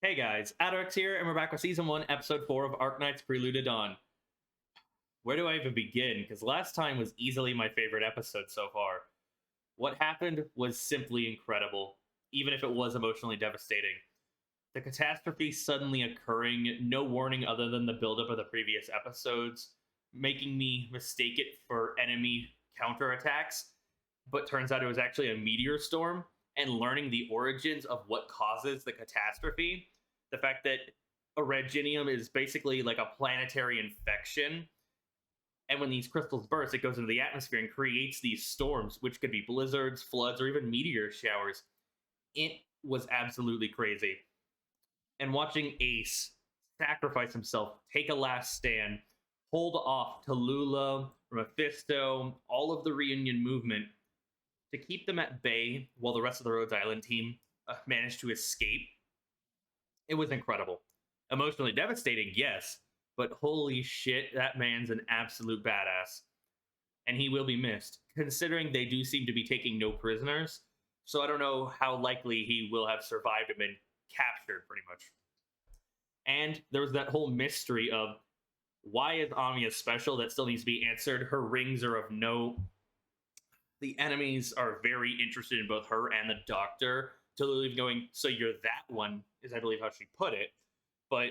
Hey guys, AlduicS here, and we're back with Season 1, Episode 4 of Arknights Prelude. Where do I even begin? Because last time was easily my favorite episode so far. What happened was simply incredible, even if it was emotionally devastating. The catastrophe suddenly occurring, no warning other than the buildup of the previous episodes, making me mistake it for enemy counterattacks, but turns out it was actually a meteor storm, and learning the origins of what causes the catastrophe. The fact that Originium is basically like a planetary infection, and when these crystals burst, it goes into the atmosphere and creates these storms, which could be blizzards, floods, or even meteor showers. It was absolutely crazy. And watching Ace sacrifice himself, take a last stand, hold off Tallulah, Mephisto, all of the reunion movement to keep them at bay while the rest of the Rhodes Island team managed to escape. It was incredible. Emotionally devastating, yes, but holy shit, that man's an absolute badass. And he will be missed, considering they do seem to be taking no prisoners. So I don't know how likely he will have survived and been captured, pretty much. And there was that whole mystery of why is Amiya special that still needs to be answered. Her rings are of no. The enemies are very interested in both her and the Doctor. Tallulah going, so you're that one, is I believe how she put it. But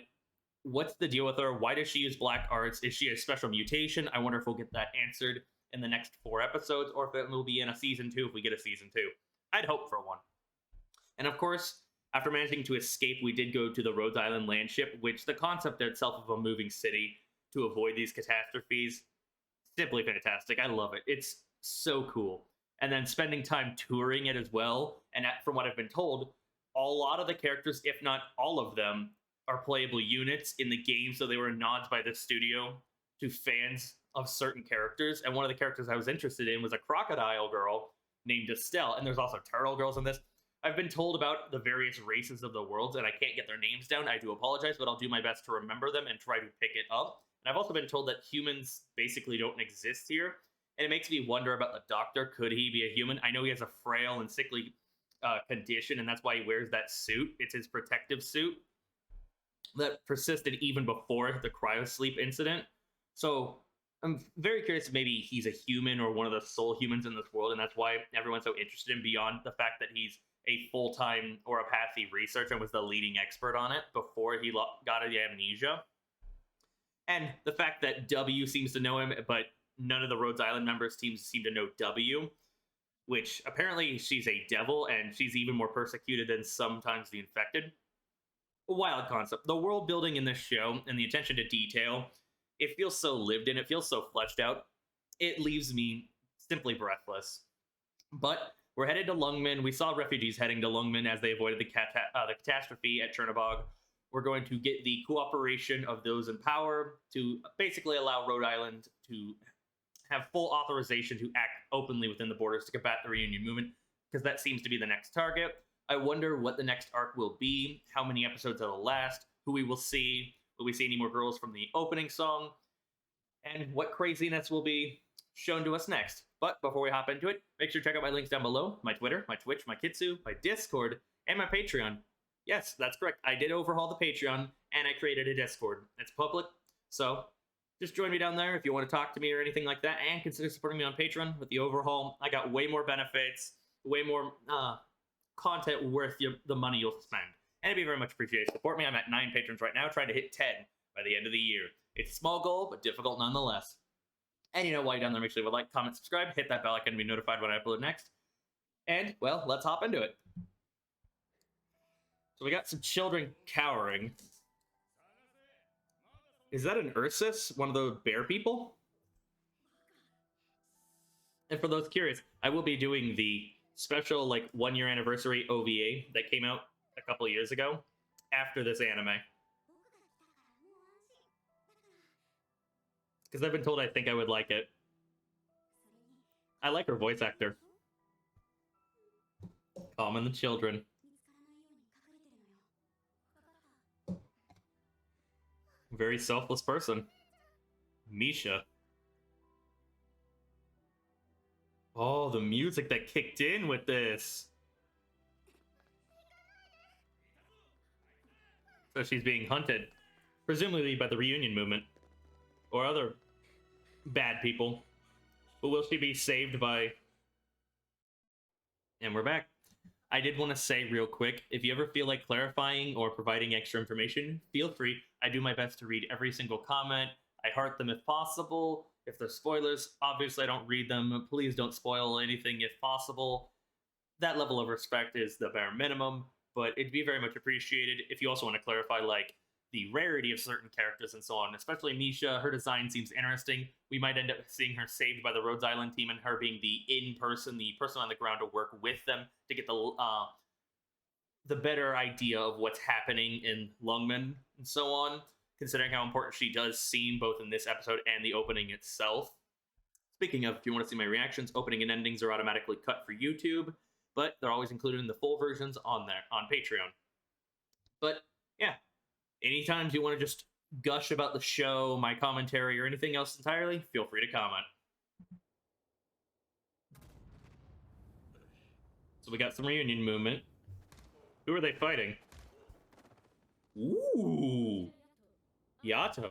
what's the deal with her? Why does she use black arts? Is she a special mutation? I wonder if we'll get that answered in the next 4 episodes, or if it will be in a season 2 if we get a season 2. I'd hope for one. And of course, after managing to escape, we did go to the Rhodes Island landship, which the concept itself of a moving city to avoid these catastrophes, simply fantastic. I love it. It's so cool. And then spending time touring it as well. And from what I've been told, a lot of the characters, if not all of them, are playable units in the game. So they were nods by the studio to fans of certain characters. And one of the characters I was interested in was a crocodile girl named Estelle. And there's also turtle girls in this. I've been told about the various races of the world, and I can't get their names down. I do apologize, but I'll do my best to remember them and try to pick it up. And I've also been told that humans basically don't exist here. And it makes me wonder about the Doctor. Could he be a human? I know he has a frail and sickly condition, and that's why he wears that suit. It's his protective suit that persisted even before the cryosleep incident. So I'm very curious if maybe he's a human or one of the sole humans in this world, and that's why everyone's so interested in, beyond the fact that he's a full-time Oripathy researcher and was the leading expert on it before he got the amnesia. And the fact that W seems to know him, but none of the Rhodes Island members teams seem to know W, which apparently she's a devil and she's even more persecuted than sometimes the infected. A wild concept. The world building in this show and the attention to detail, it feels so lived in, it feels so fleshed out. It leaves me simply breathless. But we're headed to Lungmen. We saw refugees heading to Lungmen as they avoided the catastrophe at Chernobog. We're going to get the cooperation of those in power to basically allow Rhode Island to have full authorization to act openly within the borders to combat the reunion movement, because that seems to be the next target. I wonder what the next arc will be, how many episodes it'll last, who we will see. Will we see any more girls from the opening song? And what craziness will be shown to us next. But before we hop into it, make sure to check out my links down below. My Twitter, my Twitch, my Kitsu, my Discord, and my Patreon. Yes, that's correct. I did overhaul the Patreon, and I created a Discord. It's public, so just join me down there if you want to talk to me or anything like that, and consider supporting me on Patreon with the overhaul. I got way more benefits, way more content worth the money you'll spend. And it'd be very much appreciated. Support me. I'm at 9 patrons right now, trying to hit 10 by the end of the year. It's a small goal, but difficult nonetheless. And you know, while you're down there, make sure you like, comment, subscribe, hit that bell icon to be notified when I upload next. And, well, let's hop into it. So we got some children cowering. Is that an Ursus? One of those bear people? And for those curious, I will be doing the special, 1-year anniversary OVA that came out a couple of years ago after this anime. Because I've been told I think I would like it. I like her voice actor. Calming the children. Very selfless person. Misha. Oh, the music that kicked in with this. So she's being hunted, presumably by the reunion movement or other bad people. But will she be saved by... And we're back. I did want to say real quick, if you ever feel like clarifying or providing extra information, feel free. I do my best to read every single comment. I heart them if possible. If there's spoilers, obviously I don't read them. Please don't spoil anything if possible. That level of respect is the bare minimum, but it'd be very much appreciated if you also want to clarify, like, the rarity of certain characters and so on, especially Misha. Her design seems interesting. We might end up seeing her saved by the Rhodes Island team and her being the person on the ground to work with them to get the better idea of what's happening in Lungmen and so on, considering how important she does seem both in this episode and the opening itself. Speaking of, if you want to see my reactions, opening and endings are automatically cut for YouTube, but they're always included in the full versions on Patreon. But yeah, anytime you want to just gush about the show, my commentary, or anything else entirely, feel free to comment. So we got some reunion movement. Who are they fighting? Ooh, Yato.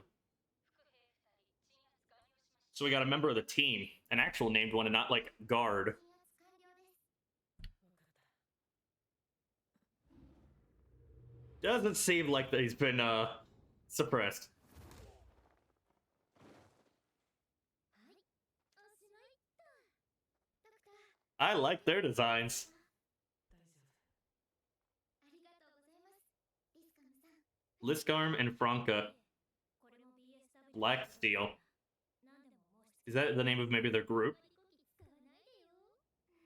So we got a member of the team, an actual named one, and not like guard. Doesn't seem like that he's been suppressed. I like their designs. Liskarm and Franca. Black Steel. Is that the name of maybe their group?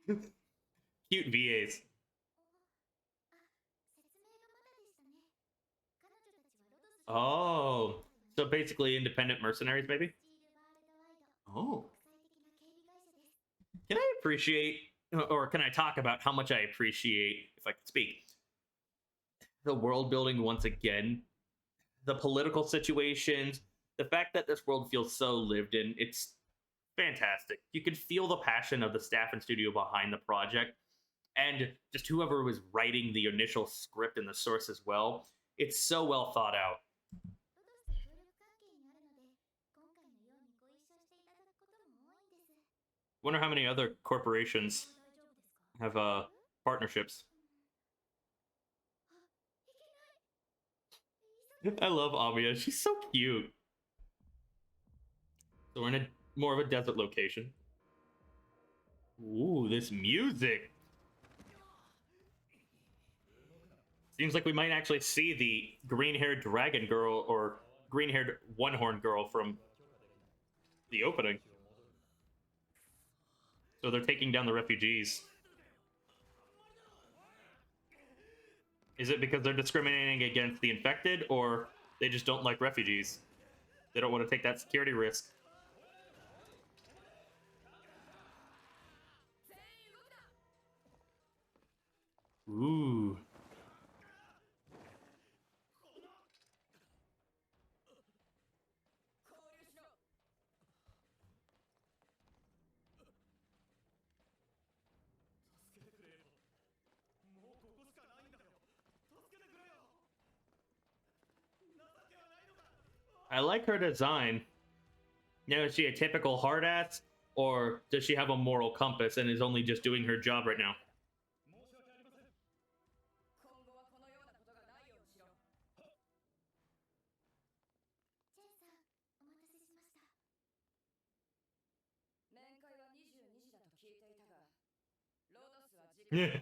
Cute VAs. Oh, so basically independent mercenaries, maybe? Oh. Can I appreciate, or can I talk about how much I appreciate, if I could speak, the world building once again, the political situations, the fact that this world feels so lived in, it's fantastic. You can feel the passion of the staff and studio behind the project, and just whoever was writing the initial script and the source as well. It's so well thought out. Wonder how many other corporations have partnerships. I love Amiya. She's so cute. So we're in a more of a desert location. Ooh, this music. Seems like we might actually see the green-haired dragon girl or green-haired one-horn girl from the opening. So they're taking down the refugees. Is it because they're discriminating against the infected, or they just don't like refugees? They don't want to take that security risk. Ooh. I like her design. Now, is she a typical hard ass, or does she have a moral compass and is only just doing her job right now? Yeah.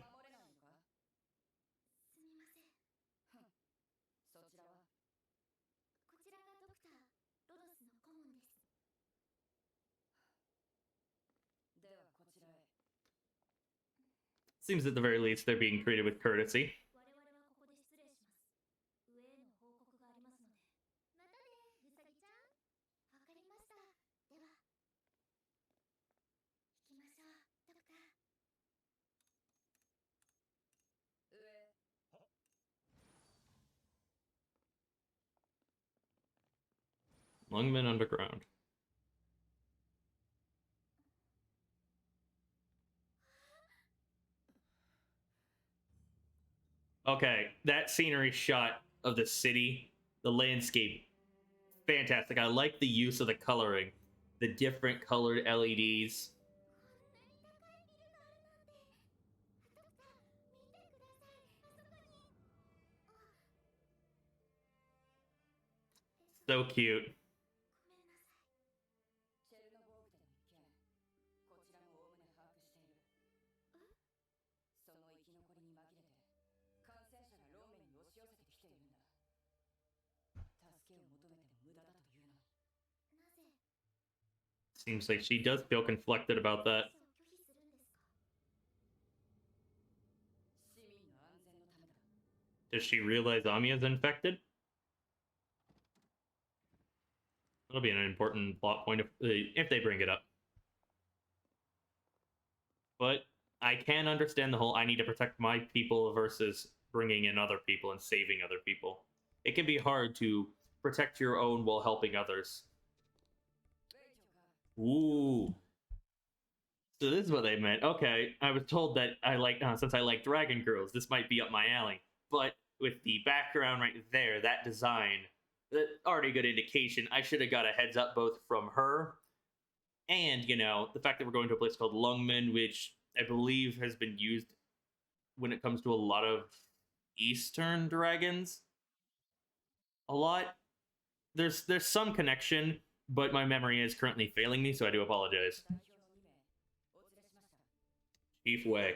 Seems at the very least they're being treated with courtesy. Lungmen Underground. Okay, that scenery shot of the city, the landscape, fantastic. I like the use of the coloring, the different colored LEDs. So cute. Seems like she does feel conflicted about that. Does she realize Amiya's infected? That'll be an important plot point if they bring it up. But I can understand the whole I need to protect my people versus bringing in other people and saving other people. It can be hard to protect your own while helping others. Ooh. So this is what they meant. Okay, I was told that since I like Dragon Girls, this might be up my alley. But with the background right there, that design, that already a good indication. I should have got a heads up both from her and, the fact that we're going to a place called Lungmen, which I believe has been used when it comes to a lot of Eastern dragons. A lot. There's some connection, but my memory is currently failing me, so I do apologize. Chief Wei.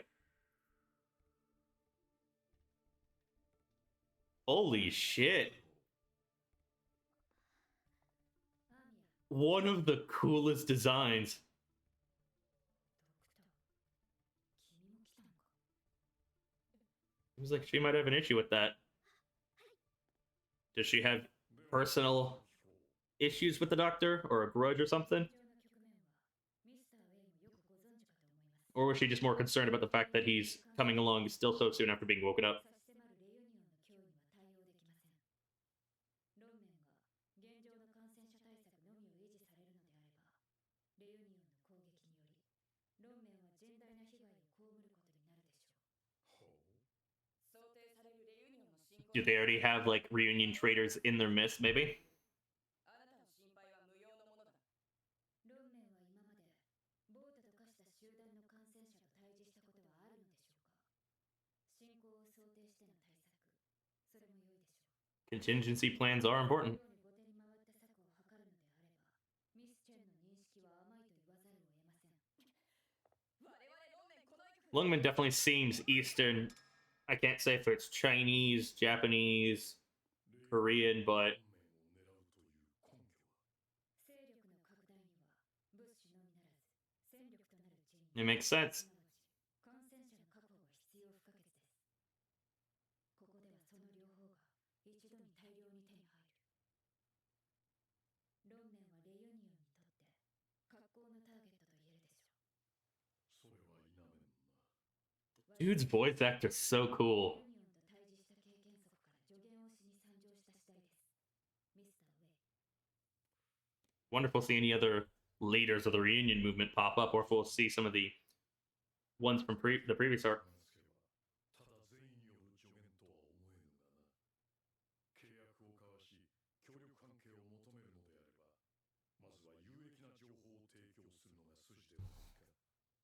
Holy shit. One of the coolest designs. Seems like she might have an issue with that. Does she have personal issues with the doctor or a grudge or something? Or was she just more concerned about the fact that he's coming along still so soon after being woken up? Do they already have, like, reunion traders in their midst, maybe? Contingency plans are important. Lungman definitely seems Eastern. I can't say if it's Chinese, Japanese, Korean, but it makes sense. Dude's voice actor's so cool. Wonderful to see any other leaders of the reunion movement pop up, or if we'll see some of the ones from the previous arc.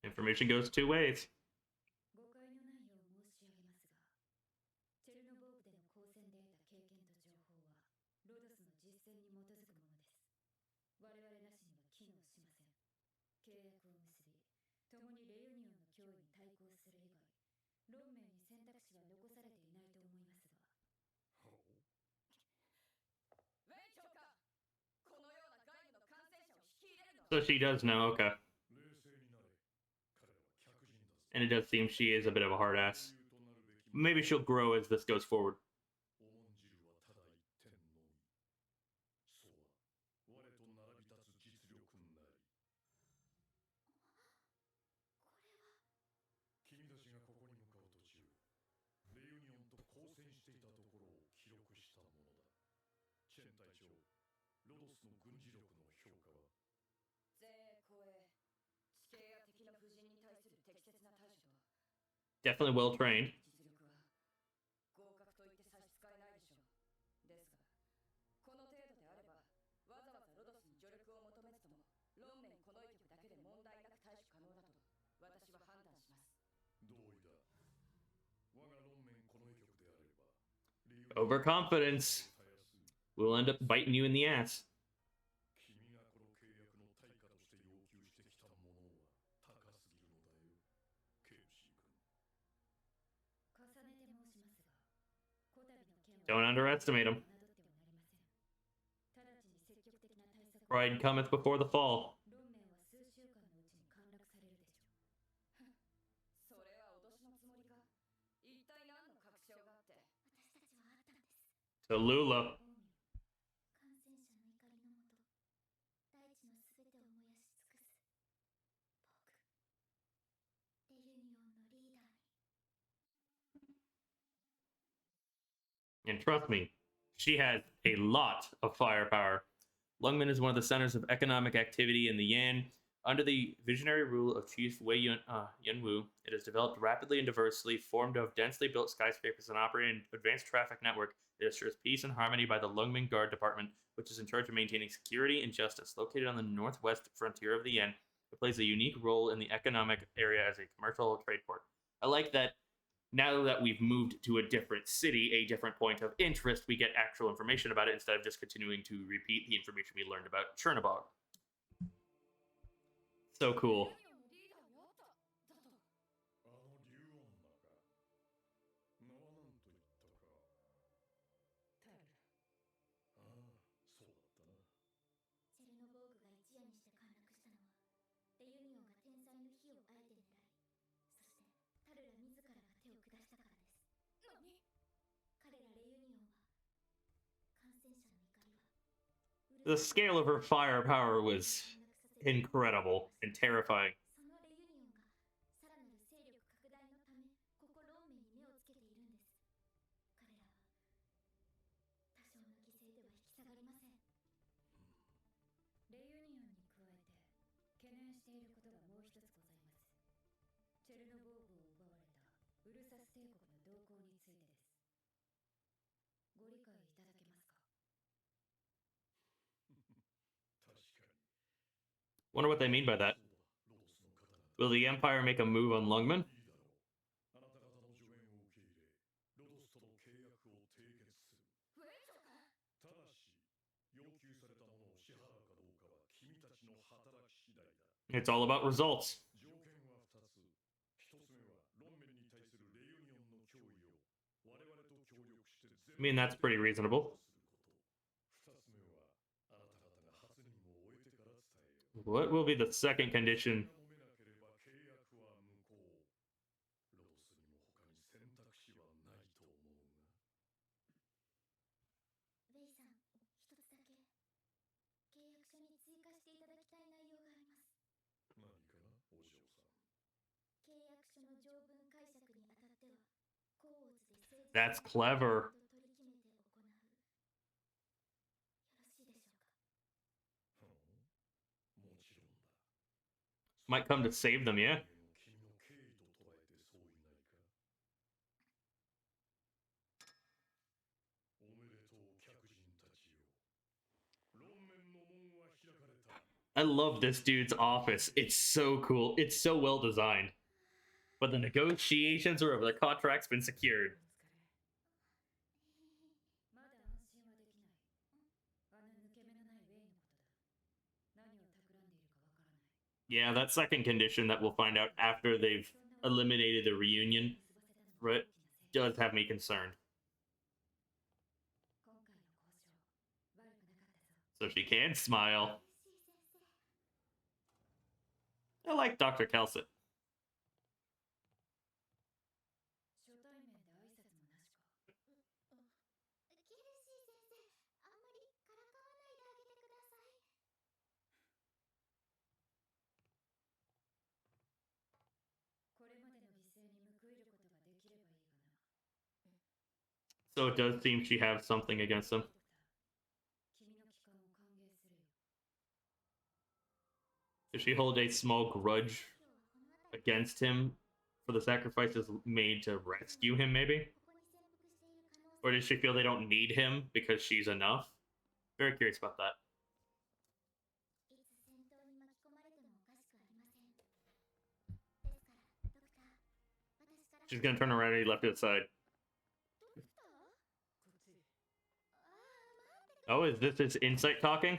Information goes two ways. So she does know, okay. And it does seem she is a bit of a hard ass. Maybe she'll grow as this goes forward. Definitely well trained. Overconfidence will end up biting you in the ass. Don't underestimate him. Pride cometh before the fall. To Lula. And trust me, she has a lot of firepower. Lungmen is one of the centers of economic activity in the Yan. Under the visionary rule of Chief Wei Yunwu, it has developed rapidly and diversely, formed of densely built skyscrapers and operating an advanced traffic network. It assures peace and harmony by the Lungmen Guard Department, which is in charge of maintaining security and justice. Located on the northwest frontier of the Yan, it plays a unique role in the economic area as a commercial trade port. I like that. Now that we've moved to a different city, a different point of interest, we get actual information about it instead of just continuing to repeat the information we learned about Chernobog. So cool. The scale of her firepower was incredible and terrifying. Wonder what they mean by that. Will the Empire make a move on Lungmen? It's all about results. I mean, that's pretty reasonable. What will be the second condition? That's clever. Might come to save them, yeah? I love this dude's office. It's so cool. It's so well designed. But the negotiations are over. The contract's been secured. Yeah, that second condition that we'll find out after they've eliminated the reunion, right, does have me concerned. So she can smile. I like Dr. Kal'tsit. So it does seem she has something against him. Does she hold a small grudge against him for the sacrifices made to rescue him, maybe? Or does she feel they don't need him because she's enough? Very curious about that. She's gonna turn around and he left it aside. Oh, is this his insight talking?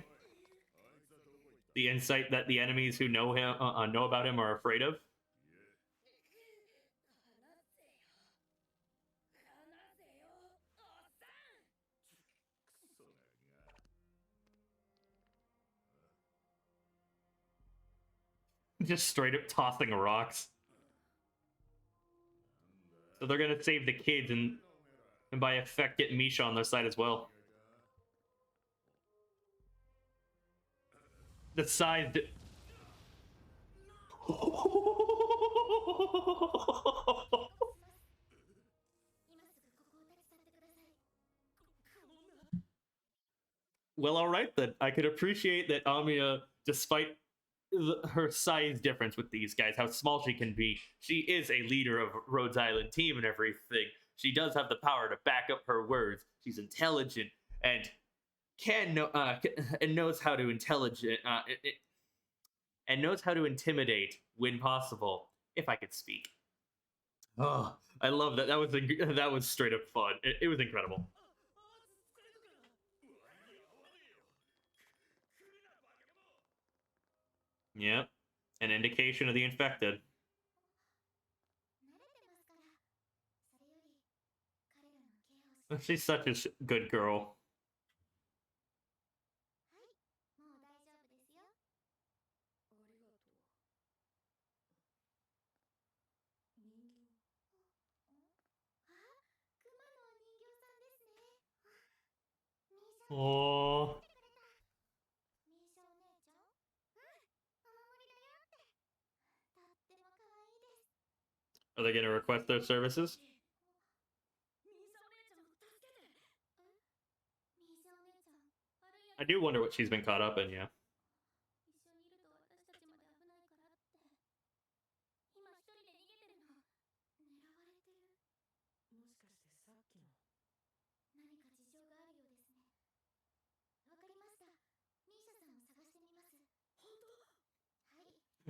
The insight that the enemies who know him know about him are afraid of? Just straight up tossing rocks. So they're gonna save the kids and by effect get Misha on their side as well. The side. Well, all right then. I could appreciate that Amiya, despite her size difference with these guys, how small she can be, she is a leader of Rhodes Island team and everything. She does have the power to back up her words. She's intelligent and and knows how to and knows how to intimidate when possible. If I could speak. Oh, I love that. That was straight up fun. It was incredible. Yep, an indication of the infected. She's such a good girl. Oh. Are they going to request their services? I do wonder what she's been caught up in, yeah.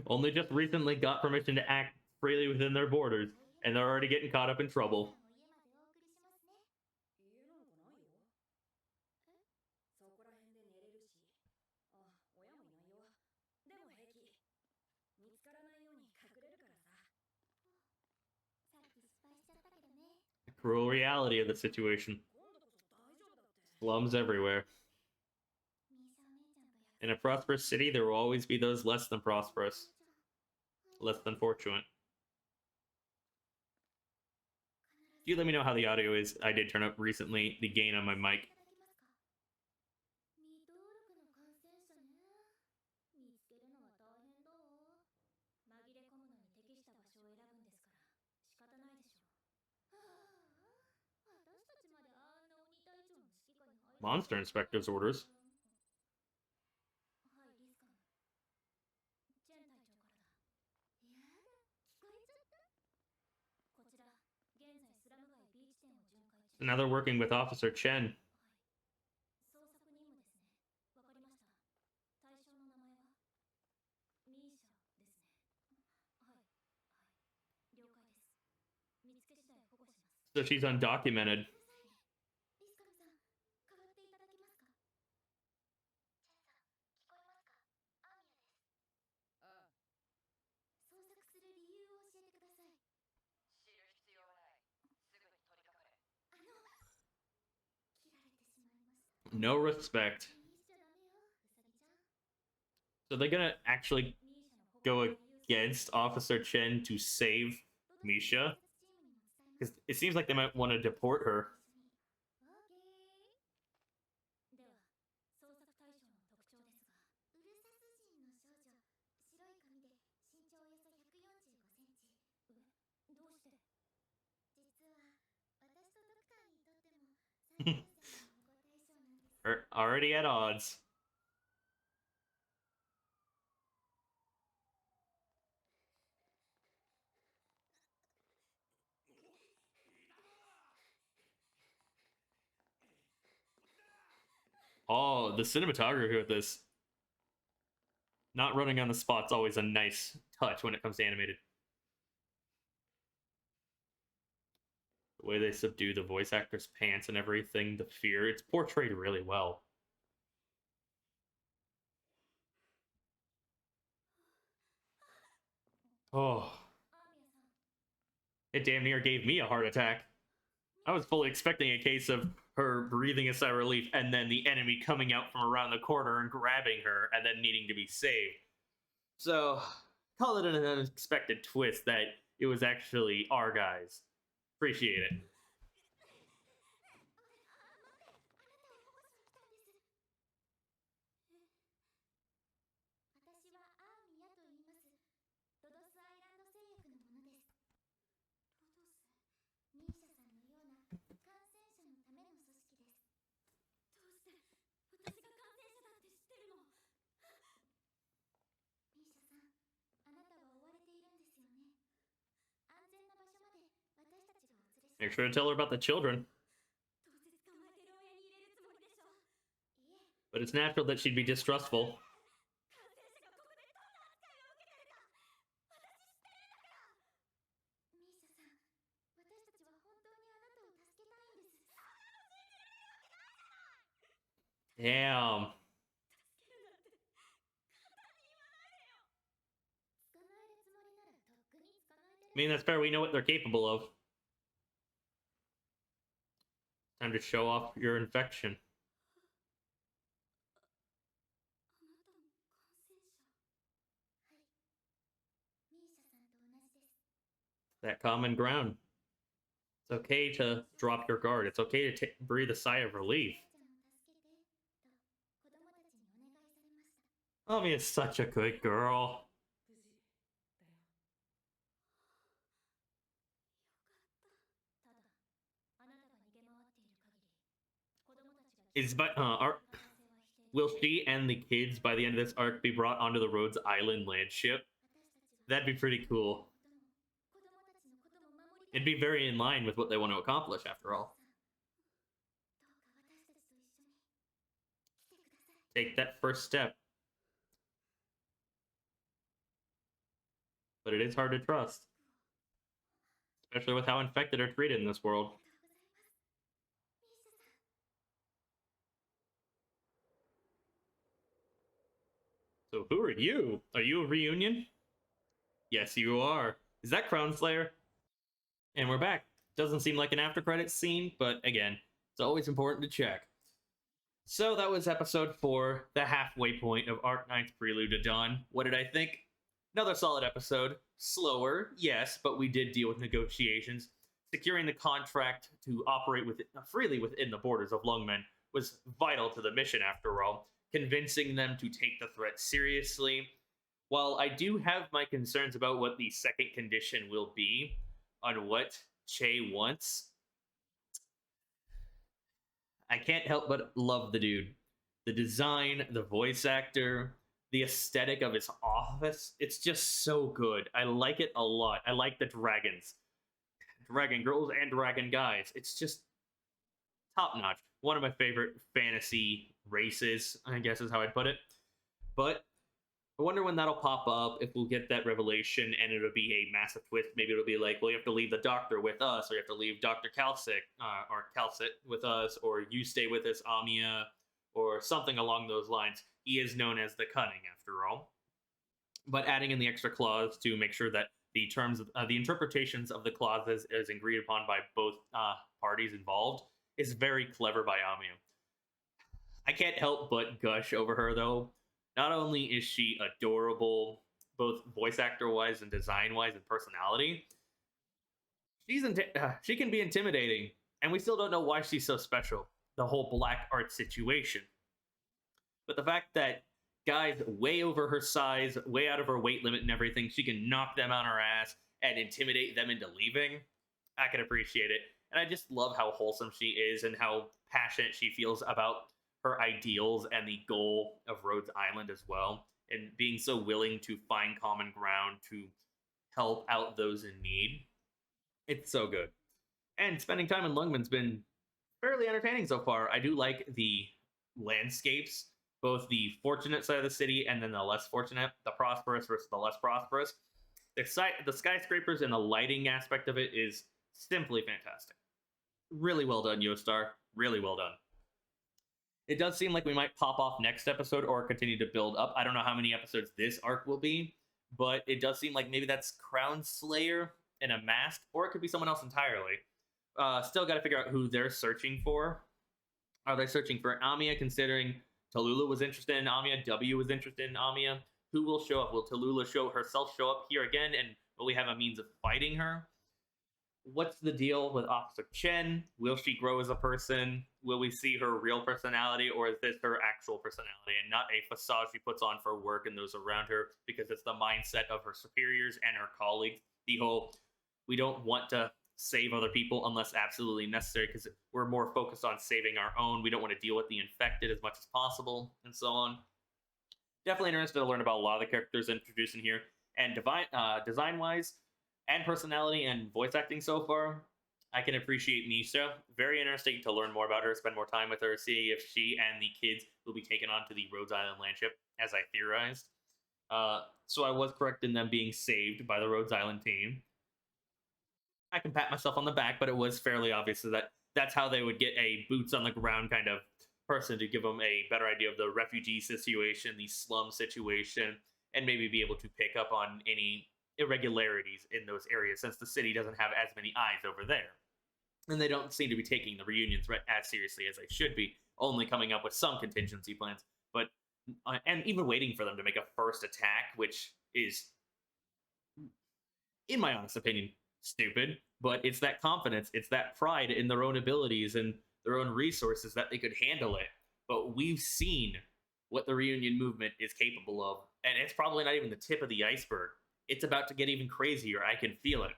Only just recently got permission to act freely within their borders, and they're already getting caught up in trouble. The cruel reality of the situation. Slums everywhere. In a prosperous city, there will always be those less than prosperous. Less than fortunate. You let me know how the audio is. I did turn up recently the gain on my mic. Monster Inspector's orders. So now they're working with Officer Chen. So she's undocumented. No respect. So they're gonna actually go against Officer Chen to save Misha? Because it seems like they might want to deport her. Already at odds. Oh, the cinematography with this. Not running on the spot's always a nice touch when it comes to animated. The way they subdue the voice actor's pants and everything, the fear, it's portrayed really well. Oh, it damn near gave me a heart attack. I was fully expecting a case of her breathing a sigh of relief and then the enemy coming out from around the corner and grabbing her and then needing to be saved. So, call it an unexpected twist that it was actually our guys. Appreciate it. Make sure to tell her about the children. But it's natural that she'd be distrustful. Damn. I mean, that's fair. We know what they're capable of. Time to show off your infection. That common ground. It's okay to drop your guard. It's okay to breathe a sigh of relief. Ami is such a good girl. Will she and the kids by the end of this arc be brought onto the Rhodes Island land ship? That'd be pretty cool. It'd be very in line with what they want to accomplish, after all. Take that first step. But it is hard to trust. Especially with how infected are treated in this world. So who are you? Are you a reunion? Yes, you are. Is that Crown Slayer? And we're back. Doesn't seem like an after credits scene, but again, it's always important to check. So that was episode 4, the halfway point of Arknights Prelude to Dawn. What did I think? Another solid episode. Slower, yes, but we did deal with negotiations. Securing the contract to operate freely within the borders of Lungmen was vital to the mission, after all, convincing them to take the threat seriously. While I do have my concerns about what the second condition will be on what Che wants, I can't help but love the dude. The design, the voice actor, the aesthetic of his office, it's just so good. I like it a lot. I like the dragons. Dragon girls and dragon guys. It's just top-notch. One of my favorite fantasy races, I guess is how I'd put it. But I wonder when that'll pop up, if we'll get that revelation and it'll be a massive twist. Maybe it'll be like, well, you have to leave the doctor with us, or you have to leave Dr. Kal'tsit with us, or you stay with us, Amia, or something along those lines. He is known as the Cunning, after all. But adding in the extra clause to make sure that the terms, the interpretations of the clauses is agreed upon by both parties involved is very clever by Amia. I can't help but gush over her, though. Not only is she adorable, both voice actor-wise and design-wise and personality, she can be intimidating, and we still don't know why she's so special. The whole black art situation. But the fact that guys way over her size, way out of her weight limit and everything, she can knock them on her ass and intimidate them into leaving, I can appreciate it. And I just love how wholesome she is and how passionate she feels about her ideals and the goal of Rhodes Island as well, and being so willing to find common ground to help out those in need. It's so good. And spending time in Lungmen's been fairly entertaining so far. I do like the landscapes, both the fortunate side of the city and then the less fortunate, the prosperous versus the less prosperous. The skyscrapers and the lighting aspect of it is simply fantastic. Really well done, Yostar. Really well done. It does seem like we might pop off next episode or continue to build up. I don't know how many episodes this arc will be, but it does seem like maybe that's Crown Slayer in a mask, or it could be someone else entirely. Still got to figure out who they're searching for. Are they searching for Amiya, considering Tallulah was interested in Amiya, W was interested in Amiya? Who will show up? Will Tallulah show herself up here again, and will we have a means of fighting her? What's the deal with Officer Chen? Will she grow as a person? Will we see her real personality, or is this her actual personality and not a facade she puts on for work and those around her because it's the mindset of her superiors and her colleagues? The whole, we don't want to save other people unless absolutely necessary because we're more focused on saving our own. We don't want to deal with the infected as much as possible, and so on. Definitely interested to learn about a lot of the characters introduced in here, and design wise and personality and voice acting so far, I can appreciate Misha. Very interesting to learn more about her, spend more time with her, see if she and the kids will be taken onto the Rhodes Island landship, as I theorized. So I was correct in them being saved by the Rhodes Island team. I can pat myself on the back, but it was fairly obvious that that's how they would get a boots on the ground kind of person to give them a better idea of the refugee situation, the slum situation, and maybe be able to pick up on any irregularities in those areas since the city doesn't have as many eyes over there. And they don't seem to be taking the reunion threat as seriously as they should be, only coming up with some contingency plans. But and even waiting for them to make a first attack, which is, in my honest opinion, stupid. But it's that confidence, it's that pride in their own abilities and their own resources that they could handle it. But we've seen what the reunion movement is capable of, and it's probably not even the tip of the iceberg. It's about to get even crazier. I can feel it.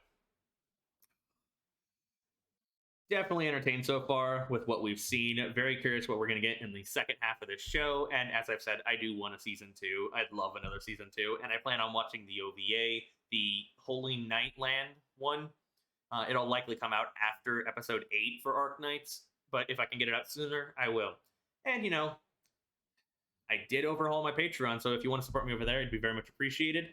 Definitely entertained so far with what we've seen. Very curious what we're going to get in the second half of this show. And as I've said, I do want a season two. I'd love another season two. And I plan on watching the OVA, the Holy Nightland one. It'll likely come out after episode 8 for Arknights. But if I can get it out sooner, I will. And, I did overhaul my Patreon. So if you want to support me over there, it'd be very much appreciated.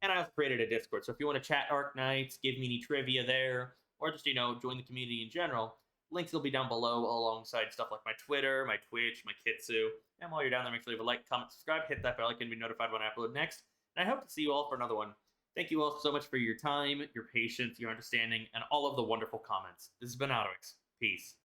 And I also created a Discord. So if you want to chat Arknights, give me any trivia there, or just, join the community in general, links will be down below alongside stuff like my Twitter, my Twitch, my Kitsu. And while you're down there, make sure you leave a like, comment, subscribe, hit that bell icon to be notified when I upload next. And I hope to see you all for another one. Thank you all so much for your time, your patience, your understanding, and all of the wonderful comments. This has been AlduicS. Peace.